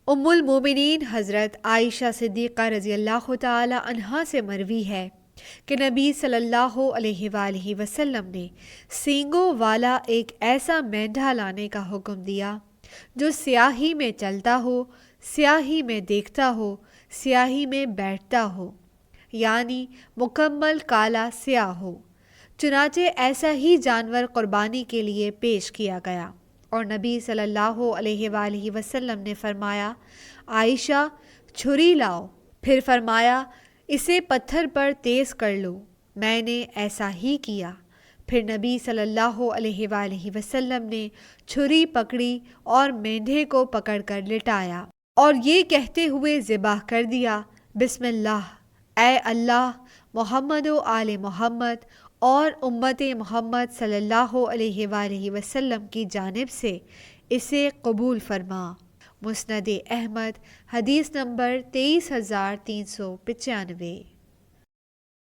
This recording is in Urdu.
ام المومنین حضرت عائشہ صدیقہ رضی اللہ تعالی عنہا سے مروی ہے کہ نبی صلی اللہ علیہ وآلہ وسلم نے سینگوں والا ایک ایسا مینڈھا لانے کا حکم دیا جو سیاہی میں چلتا ہو، سیاہی میں دیکھتا ہو، سیاہی میں بیٹھتا ہو، یعنی مکمل کالا سیاہ ہو۔ چنانچہ ایسا ہی جانور قربانی کے لیے پیش کیا گیا، اور نبی صلی اللہ علیہ وآلہ وسلم نے فرمایا، عائشہ چھری لاؤ، پھر فرمایا اسے پتھر پر تیز کر لو۔ میں نے ایسا ہی کیا۔ پھر نبی صلی اللہ علیہ وآلہ وسلم نے چھری پکڑی اور مینڈھے کو پکڑ کر لٹایا اور یہ کہتے ہوئے ذبح کر دیا، بسم اللہ، اے اللہ، محمد و آل محمد اور امت محمد صلی اللہ علیہ وآلہ وسلم کی جانب سے اسے قبول فرما۔ مسند احمد، حدیث نمبر 23395۔